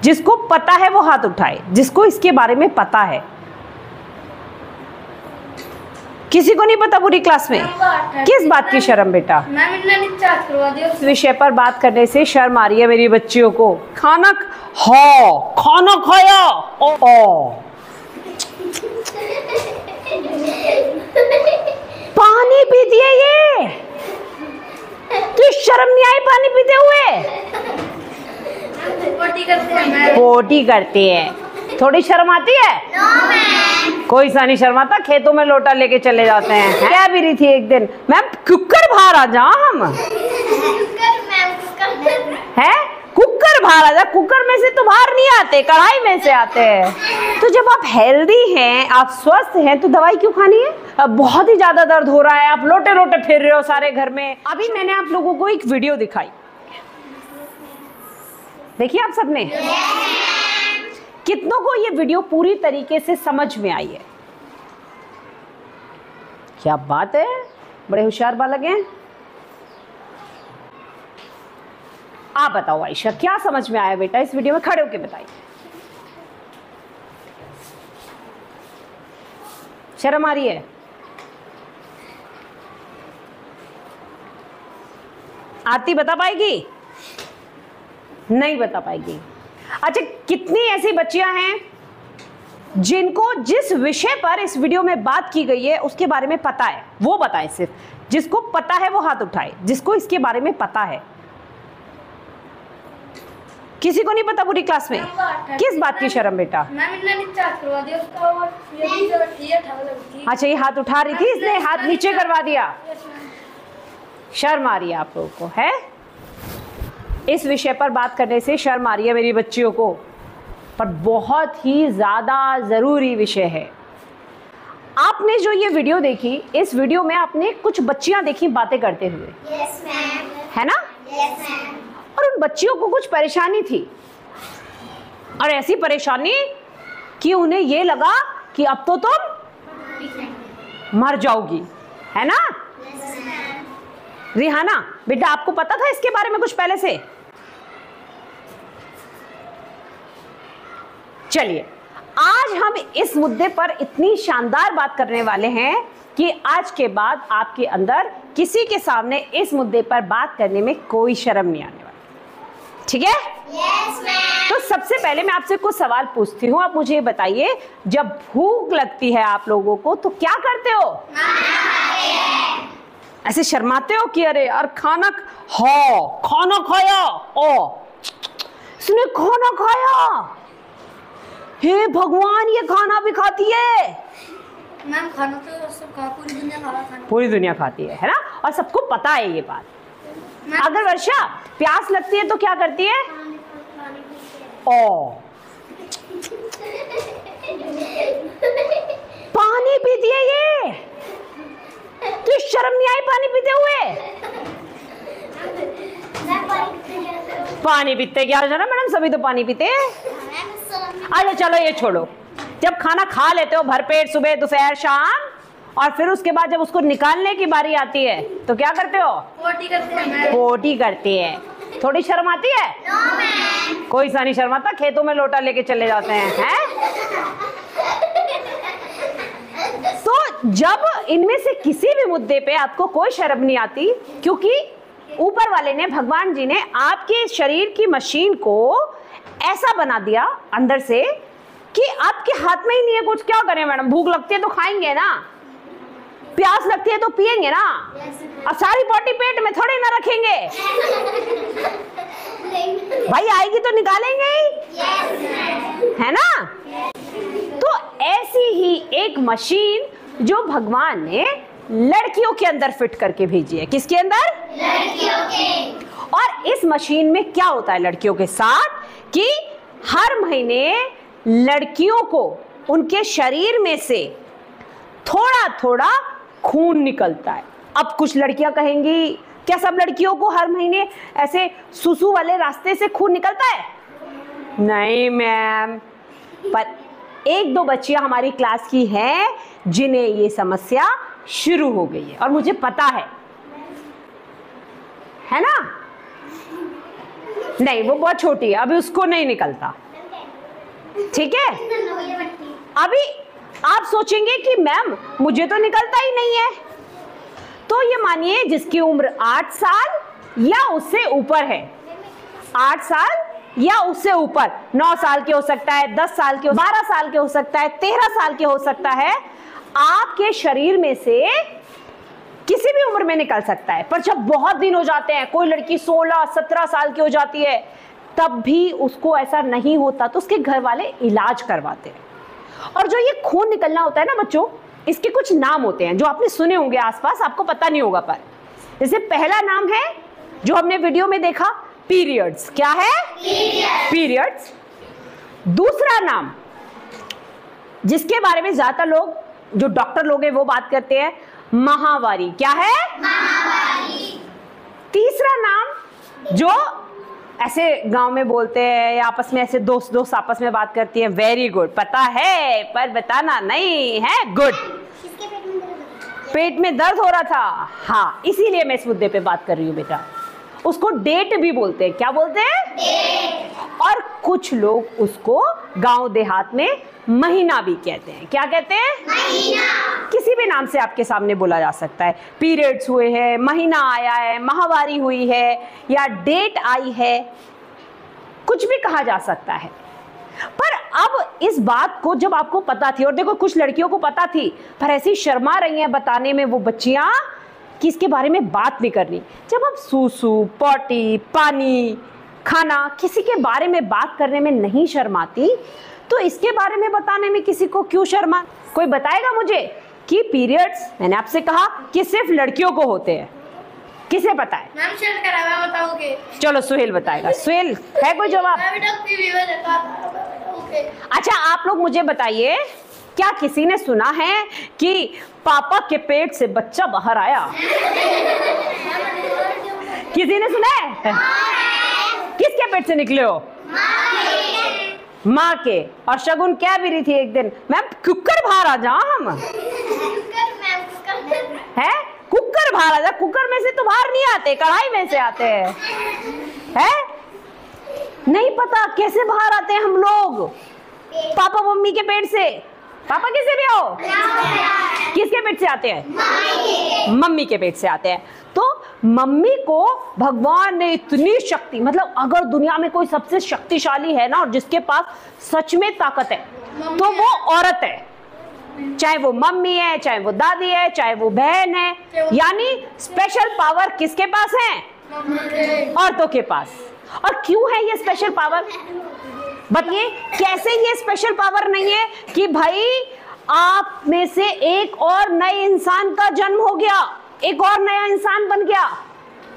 जिसको पता है वो हाथ उठाए, जिसको इसके बारे में पता है। किसी को नहीं पता पूरी क्लास में? किस बात की शर्म बेटा? इस विषय पर बात करने से शर्म आ रही है मेरी बच्चियों को। खाना खाया पानी पीती है ये, तो शर्म नहीं आई पानी पीते हुए? पोटी करती है, थोड़ी शर्म आती है? कोई सा नहीं शर्माता, खेतों में लोटा लेके चले जाते हैं। क्या भी रही थी एक दिन, मैम कुकर बाहर आ जा, हम है कुकर बाहर आ जा। कुकर में से तो बाहर नहीं आते, कढ़ाई में से आते हैं। तो जब आप हेल्दी हैं, आप स्वस्थ हैं, तो दवाई क्यों खानी है? अब बहुत ही ज्यादा दर्द हो रहा है, आप लोटे लोटे फिर रहे हो सारे घर में। अभी मैंने आप लोगों को एक वीडियो दिखाई, देखिए आप सबने। कितनों को ये वीडियो पूरी तरीके से समझ में आई है? क्या बात है, बड़े होशियार बालक हैं। आप बताओ आयशा, क्या समझ में आया बेटा इस वीडियो में? खड़े होके बताइए। शर्म आ रही है? आरती बता पाएगी? नहीं बता पाएगी। अच्छा, कितनी ऐसी बच्चियां हैं जिनको जिस विषय पर इस वीडियो में बात की गई है उसके बारे में पता है? वो बताएं सिर्फ, जिसको पता है वो हाथ उठाए, जिसको इसके बारे में पता है। किसी को नहीं पता पूरी क्लास में? किस बात की शर्म बेटा? अच्छा, ये हाथ उठा रही थी, इसने हाथ नीचे करवा दिया। शर्म आ रही है आप लोगों को? है इस विषय पर बात करने से शर्म आ रही है मेरी बच्चियों को, पर बहुत ही ज़्यादा ज़रूरी विषय है। आपने जो ये वीडियो देखी, इस वीडियो में आपने कुछ बच्चियां देखी बातें करते हुए। Yes ma'am. है ना? Yes ma'am. और उन बच्चियों को कुछ परेशानी थी, और ऐसी परेशानी कि उन्हें ये लगा कि अब तो तुम मर जाओगी, है ना? Yes ma'am. रिहाना बेटा, आपको पता था इसके बारे में कुछ पहले से? चलिए, आज हम इस मुद्दे पर इतनी शानदार बात करने वाले हैं कि आज के बाद आपके अंदर किसी के सामने इस मुद्दे पर बात करने में कोई शर्म नहीं आने वाली। ठीक है? Yes ma'am. तो सबसे पहले मैं आपसे कुछ सवाल पूछती हूँ, आप मुझे बताइए, जब भूख लगती है आप लोगों को तो क्या करते हो? ऐसे शर्माते हो कि अरे यार खाना खाया, ओ सुने खाना खाया, हे भगवान ये खाना भी खाती है? मैम खाना तो सब पूरी दुनिया खाती है। पूरी दुनिया खाती है ना? और सबको पता है ये बात। अगर वर्षा प्यास लगती है तो क्या करती है? ओ पानी पीती है ये, तो शर्म नहीं आई पानी पीते हुए? पानी पीते क्या जरा मैडम, सभी तो पानी पीते हैं। अच्छा चलो ये छोड़ो, जब खाना खा लेते हो भरपेट सुबह दोपहर शाम, और फिर उसके बाद जब उसको निकालने की बारी आती है तो क्या करते हो? पोटी करते हैं। पोटी करती है। थोड़ी शर्म आती है? कोई सा नहीं शर्माता, खेतों में लोटा लेके चले जाते हैं। तो जब इनमें से किसी भी मुद्दे पे आपको कोई शर्म नहीं आती, क्योंकि ऊपर वाले ने, भगवान जी ने आपके शरीर की मशीन को ऐसा बना दिया अंदर से कि आपके हाथ में ही नहीं है कुछ। क्या करें मैडम, भूख लगती है तो खाएंगे ना, प्यास लगती है तो पिएंगे ना, अब सारी पोटी पेट में थोड़ी ना रखेंगे। भाई आएगी तो निकालेंगे ही, है ना? तो ऐसी ही एक मशीन जो भगवान ने लड़कियों के अंदर फिट करके भेजी है। किसके अंदर? लड़कियों के। और इस मशीन में क्या होता है लड़कियों के साथ कि हर महीने लड़कियों को उनके शरीर में से थोड़ा थोड़ा खून निकलता है। अब कुछ लड़कियां कहेंगी, क्या सब लड़कियों को हर महीने ऐसे सुसु वाले रास्ते से खून निकलता है? नहीं मैम, पर एक दो बच्चियां हमारी क्लास की हैं जिन्हें ये समस्या शुरू हो गई है, और मुझे पता है ना? नहीं, वो बहुत छोटी है, अभी उसको नहीं निकलता। ठीक है। अभी आप सोचेंगे कि मैम मुझे तो निकलता ही नहीं है, तो ये मानिए जिसकी उम्र 8 साल या उससे ऊपर है, 8 साल या उससे ऊपर, 9 साल के हो सकता है, 10 साल के, 12 साल के हो सकता है, 13 साल के हो सकता है, आपके शरीर में से किसी भी उम्र में निकल सकता है। पर जब बहुत दिन हो जाते हैं, कोई लड़की 16-17 साल की हो जाती है, तब भी उसको ऐसा नहीं होता, तो उसके घर वाले इलाज करवाते हैं। और जो ये खून निकलना होता है ना बच्चों, इसके कुछ नाम होते हैं जो आपने सुने होंगे आसपास, आपको पता नहीं होगा। पर जैसे पहला नाम है जो हमने वीडियो में देखा, पीरियड्स। क्या है? पीरियड्स। दूसरा नाम जिसके बारे में ज्यादातर लोग, जो डॉक्टर लोग हैं, वो बात करते हैं, माहवारी। क्या है? माहवारी। तीसरा नाम जो ऐसे गांव में बोलते हैं या आपस में ऐसे दोस्त आपस में बात करती है, वेरी गुड, पता है पर बताना नहीं है, गुड। पेट में दर्द हो रहा था, हाँ, इसीलिए मैं इस मुद्दे पे बात कर रही हूँ बेटा। उसको डेट भी बोलते हैं। क्या बोलते हैं? डेट। और कुछ लोग उसको गांव देहात में महीना भी कहते हैं। क्या कहते हैं? महीना। किसी भी नाम से आपके सामने बोला जा सकता है। पीरियड्स हुए हैं, महीना आया है, माहवारी हुई है, या डेट आई है, कुछ भी कहा जा सकता है। पर अब इस बात को जब आपको पता थी, और देखो कुछ लड़कियों को पता थी पर ऐसी शर्मा रही हैं बताने में वो बच्चियां कि इसके बारे में बात नहीं करनी। जब आप सूसू, पॉटी, पानी, खाना, किसी के बारे में बात करने में नहीं शर्माती, तो इसके बारे में बताने में किसी को क्यों शर्मा? कोई बताएगा मुझे कि पीरियड्स, मैंने आपसे कहा कि सिर्फ लड़कियों को होते हैं, किसे पता है? मैम शेयर करा, मैं बताऊंगी। चलो सुहेल बताएगा। सुहेल है कोई जवाब? अच्छा आप लोग मुझे बताइए, क्या किसी ने सुना है कि पापा के पेट से बच्चा बाहर आया? किसी ने सुना है? किसके पेट से निकले हो? माँ के। और शगुन क्या भी रही थी एक दिन, मैम कुकर बाहर आ जा, हम है कुकर बाहर आ जा। कुकर में से तो बाहर नहीं आते, कढ़ाई में से आते हैं। नहीं पता कैसे बाहर आते हैं हम लोग? पापा मम्मी के पेट से। पापा किसे भी हो? किसके पेट से आते हैं? मम्मी के पेट से आते हैं। तो मम्मी को भगवान ने इतनी शक्ति, मतलब अगर दुनिया में कोई सबसे शक्तिशाली है ना, और जिसके पास सच में ताकत है, तो वो औरत है। चाहे वो मम्मी है, चाहे वो दादी है, चाहे वो बहन है, यानी स्पेशल पावर किसके पास है? औरतों के पास। और क्यों है ये स्पेशल पावर? बताइए कैसे ये स्पेशल पावर नहीं है कि भाई आप में से एक और नए इंसान का जन्म हो गया, एक और नया इंसान बन गया,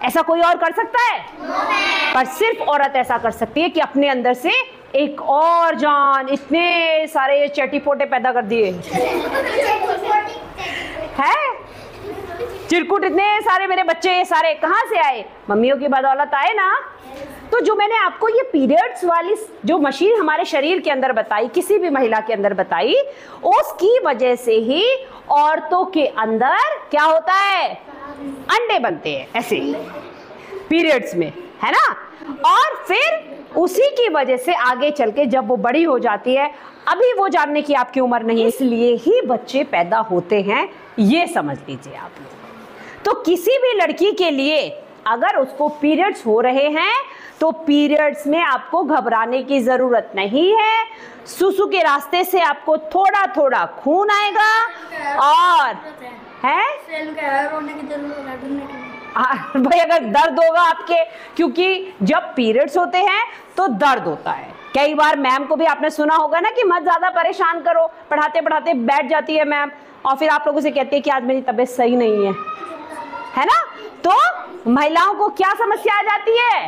ऐसा कोई और कर सकता है? पर सिर्फ औरत ऐसा कर सकती है कि अपने अंदर से एक और जान, इतने सारे चटीपोटे पैदा कर दिए है, चिरकुट, इतने सारे मेरे बच्चे, ये सारे कहाँ से आए? मम्मियों की बदौलत आए ना। तो जो मैंने आपको ये पीरियड्स वाली जो मशीन हमारे शरीर के अंदर बताई, किसी भी महिला के अंदर बताई, उसकी वजह से ही औरतों के अंदर क्या होता है? अंडे बनते हैं ऐसे पीरियड्स में, है ना। और फिर उसी की वजह से आगे चल के जब वो बड़ी हो जाती है, अभी वो जानने की आपकी उम्र नहीं, इसलिए ही बच्चे पैदा होते हैं, ये समझ लीजिए आप लोग। तो किसी भी लड़की के लिए अगर उसको पीरियड्स हो रहे हैं तो पीरियड्स में आपको घबराने की जरूरत नहीं है। सुसु के रास्ते से आपको थोड़ा थोड़ा खून आएगा और है रोने की जरूरत है। भाई अगर दर्द होगा आपके, क्योंकि जब पीरियड्स होते हैं तो दर्द होता है। कई बार मैम को भी आपने सुना होगा ना कि मत ज्यादा परेशान करो, पढ़ाते पढ़ाते बैठ जाती है मैम और फिर आप लोगों से कहती है कि आज मेरी तबीयत सही नहीं है ना। तो महिलाओं को क्या समस्या आ जाती है?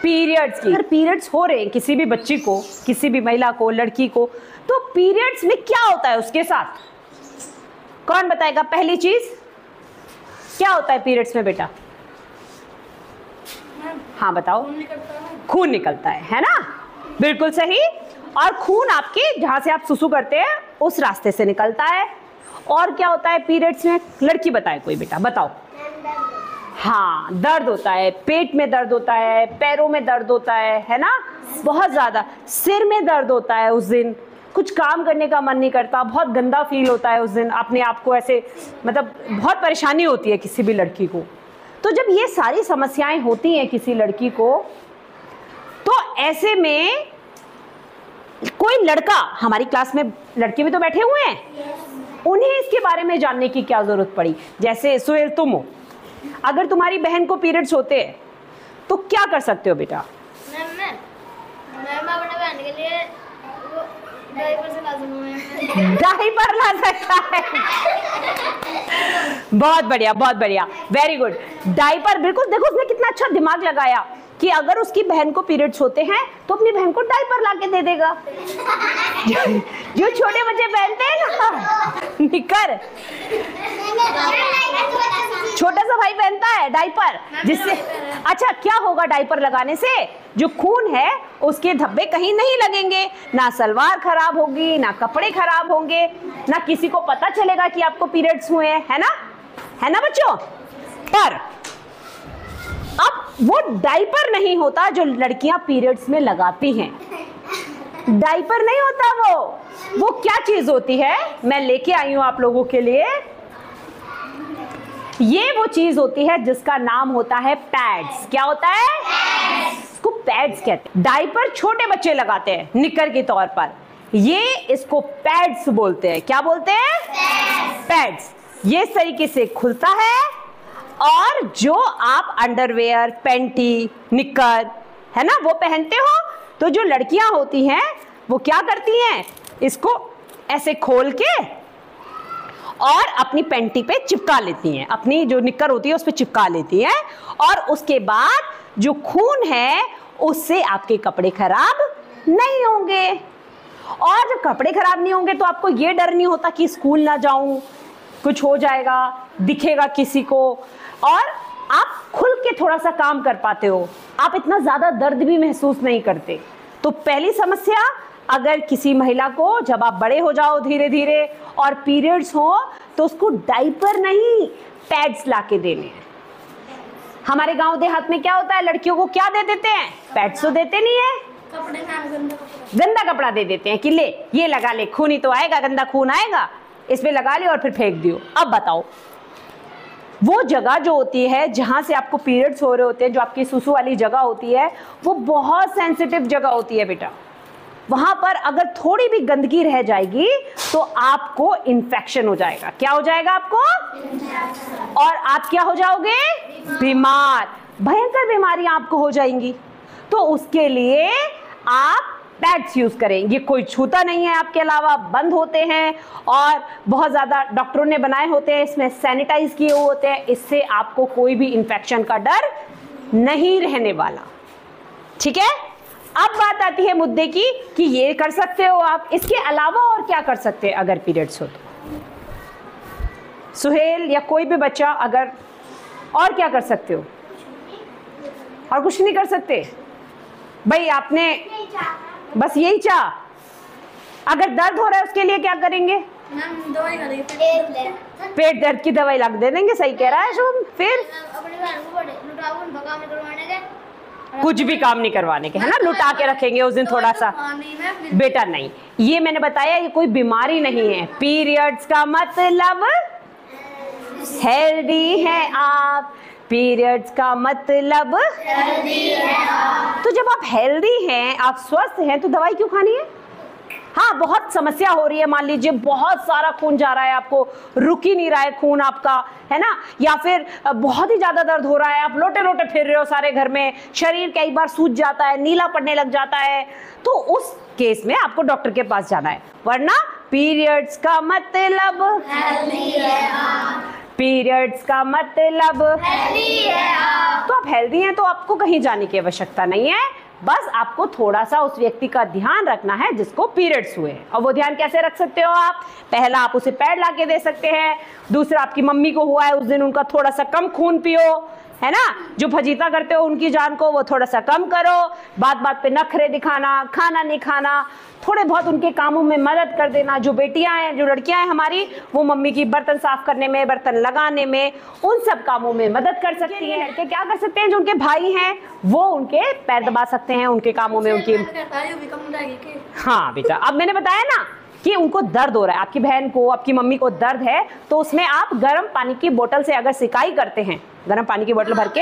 पीरियड्स की। अगर पीरियड्स हो रहे हैं किसी भी बच्ची को, किसी भी महिला को, लड़की को, तो पीरियड्स में क्या होता है उसके साथ? कौन बताएगा? पहली चीज क्या होता है पीरियड्स में बेटा? हाँ बताओ। खून निकलता है ना, बिल्कुल सही। और खून आपके जहां से आप सुसु करते हैं उस रास्ते से निकलता है। और क्या होता है पीरियड्स में? लड़की बताए कोई बेटा, बताओ। हाँ, दर्द होता है, पेट में दर्द होता है, पैरों में दर्द होता है ना, बहुत ज़्यादा। सिर में दर्द होता है उस दिन, कुछ काम करने का मन नहीं करता, बहुत गंदा फील होता है उस दिन, अपने आप को ऐसे, मतलब बहुत परेशानी होती है किसी भी लड़की को। तो जब ये सारी समस्याएं होती हैं किसी लड़की को, तो ऐसे में कोई लड़का, हमारी क्लास में लड़के भी तो बैठे हुए हैं, उन्हें इसके बारे में जानने की क्या जरूरत पड़ी। जैसे सुहेल तुम हो, अगर तुम्हारी बहन को पीरियड्स होते हैं तो क्या कर सकते हो बेटा? मैं अपने बहन के लिए डायपर से ला दूंगा। डायपर ला सकता है। बहुत बढ़िया, बहुत बढ़िया, वेरी गुड। डायपर, बिल्कुल। देखो उसने कितना अच्छा दिमाग लगाया कि अगर उसकी बहन को पीरियड्स होते हैं तो अपनी बहन को डायपर ला के दे देगा। जो छोटे बच्चे पहनते हैं ना निकर, छोटा सा भाई पहनता है डायपर, जिससे अच्छा क्या होगा डायपर लगाने से? जो खून है उसके धब्बे कहीं नहीं लगेंगे, ना सलवार खराब होगी, ना कपड़े खराब होंगे, ना किसी को पता चलेगा कि आपको पीरियड्स हुए हैं, है ना बच्चों? पर अब वो डायपर नहीं होता जो लड़कियां पीरियड्स में लगाती हैं। डायपर नहीं होता वो क्या चीज होती है? मैं लेके आई हूं आप लोगों के लिए। ये वो चीज होती है जिसका नाम होता है पैड्स। क्या होता है? इसको पैड्स कहते हैं। डायपर छोटे बच्चे लगाते हैं निकर के तौर पर, ये इसको पैड्स बोलते हैं। क्या बोलते हैं? पैड्स। ये इस तरीके से खुलता है, और जो आप अंडरवेयर, पैंटी, निकर, है ना, वो पहनते हो, तो जो लड़कियां होती हैं वो क्या करती हैं? इसको ऐसे खोल के और अपनी पैंटी पे चिपका लेती हैं, अपनी जो निकर होती है उस पे चिपका लेती हैं, और उसके बाद जो खून है उससे आपके कपड़े खराब नहीं होंगे। और जब कपड़े खराब नहीं होंगे तो आपको ये डर नहीं होता कि स्कूल ना जाऊं, कुछ हो जाएगा, दिखेगा किसी को, और आप खुल के थोड़ा सा काम कर पाते हो, आप इतना ज्यादा दर्द भी महसूस नहीं करते। तो पहली समस्या, अगर किसी महिला को जब आप बड़े हो जाओ धीरे धीरे और पीरियड्स हो, तो उसको डायपर नहीं पैड्स लाके देने हैं। हमारे गांव देहात में क्या होता है, लड़कियों को क्या दे देते हैं? पैड्स तो देते नहीं है, कपड़े गंदा कपड़ा दे देते हैं कि ले ये लगा ले, खून ही तो आएगा, गंदा खून आएगा, इसमें लगा ले और फिर फेंक दियो। अब बताओ, वो जगह जो होती है जहां से आपको पीरियड्स हो रहे होते हैं, जो आपकी सुसु वाली जगह होती है, वो बहुत सेंसिटिव जगह होती है बेटा। वहां पर अगर थोड़ी भी गंदगी रह जाएगी तो आपको इन्फेक्शन हो जाएगा। क्या हो जाएगा आपको? और आप क्या हो जाओगे? बीमार। भयंकर बीमारियां आपको हो जाएंगी। तो उसके लिए आप पैड्स यूज करें। ये कोई छूता नहीं है आपके अलावा, बंद होते हैं और बहुत ज्यादा डॉक्टरों ने बनाए होते हैं, इसमें सैनिटाइज किए हुए होते हैं। इससे आपको कोई भी इन्फेक्शन का डर नहीं रहने वाला। ठीक है, अब बात आती है मुद्दे की कि ये कर सकते हो आप, इसके अलावा और क्या कर सकते हैं अगर पीरियड्स हो तो? सुहेल या कोई भी बच्चा, अगर और क्या कर सकते हो? और कुछ नहीं कर सकते भाई? आपने बस यही चाह। अगर दर्द हो रहा है उसके लिए क्या करेंगे? दवाई खा लेंगे, पेट दर्द की दवाई ला देने देंगे। सही कह रहा है शुभम। फिर अपने बहन को भगा में करवाने के, कुछ भी काम नहीं करवाने के, है ना, लुटा के रखेंगे उस दिन थोड़ा सा। बेटा नहीं, ये मैंने बताया ये कोई बीमारी नहीं है। पीरियड्स का मतलब हेल्दी है आप, पीरियड्स का मतलब हेल्दी है आप। तो जब आप हेल्दी हैं, आप स्वस्थ हैं, तो दवाई क्यों खानी है? हाँ, बहुत समस्या हो रही है, मान लीजिए बहुत सारा खून जा रहा है, आपको रुक ही नहीं रहा है खून आपका, है ना, या फिर बहुत ही ज्यादा दर्द हो रहा है, आप लोटे लोटे फिर रहे हो सारे घर में, शरीर कई बार सूज जाता है, नीला पड़ने लग जाता है, तो उस केस में आपको डॉक्टर के पास जाना है। वरना पीरियड्स का मतलब हेल्दी है आप, पीरियड्स का मतलब हेल्दी है आप। तो आप हेल्दी हैं तो आपको कहीं जाने की आवश्यकता नहीं है, बस आपको थोड़ा सा उस व्यक्ति का ध्यान रखना है जिसको पीरियड्स हुए। और वो ध्यान कैसे रख सकते हो आप? पहला, आप उसे पैड ला के दे सकते हैं। दूसरा, आपकी मम्मी को हुआ है उस दिन, उनका थोड़ा सा कम खून पियो, है ना। जो फजीता करते हो उनकी जान को वो थोड़ा सा कम करो, बात बात पे नखरे दिखाना, खाना नहीं खाना, थोड़े बहुत उनके कामों में मदद कर देना। जो बेटियां हैं, जो लड़कियां हैं हमारी, वो मम्मी की बर्तन साफ करने में, बर्तन लगाने में, उन सब कामों में मदद कर सकती हैं। लड़के क्या कर सकते हैं, जो उनके भाई हैं वो उनके पैर दबा सकते हैं उनके कामों में, उनकी। हाँ बेटा, अब मैंने बताया ना कि उनको दर्द हो रहा है, आपकी बहन को, आपकी मम्मी को दर्द है, तो उसमें आप गर्म पानी की बोतल से अगर सिकाई करते हैं, गर्म पानी की बोतल भर के,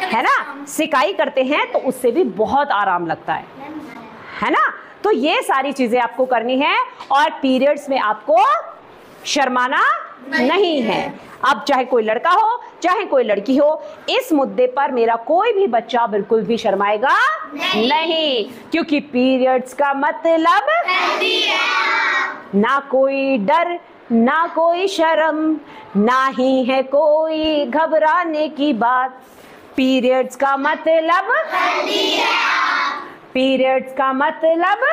है ना, सिकाई करते हैं, तो उससे भी बहुत आराम लगता है ना। तो ये सारी चीजें आपको करनी है और पीरियड्स में आपको शर्माना नहीं है। अब चाहे कोई लड़का हो चाहे कोई लड़की हो, इस मुद्दे पर मेरा कोई भी बच्चा बिल्कुल भी शर्माएगा नहीं, क्योंकि पीरियड्स का मतलब ना कोई डर, ना कोई शर्म, ना ही है कोई घबराने की बात। पीरियड्स का मतलब, पीरियड्स का मतलब,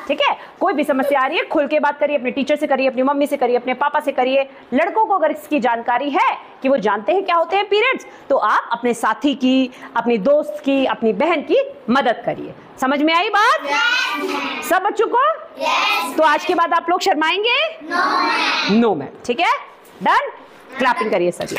ठीक है। कोई भी समस्या आ रही है, खुल के बात करिए, अपने टीचर से करिए, अपनी मम्मी से करिए, अपने पापा से करिए। लड़कों को अगर इसकी जानकारी है कि वो जानते हैं क्या होते हैं पीरियड्स, तो आप अपने साथी की, अपनी दोस्त की, अपनी बहन की मदद करिए। समझ में आई बात? सब बच्चों को? तो आज के बाद आप लोग शर्माएंगे? No ma'am. ठीक है, डन। क्लैपिंग करिए सभी।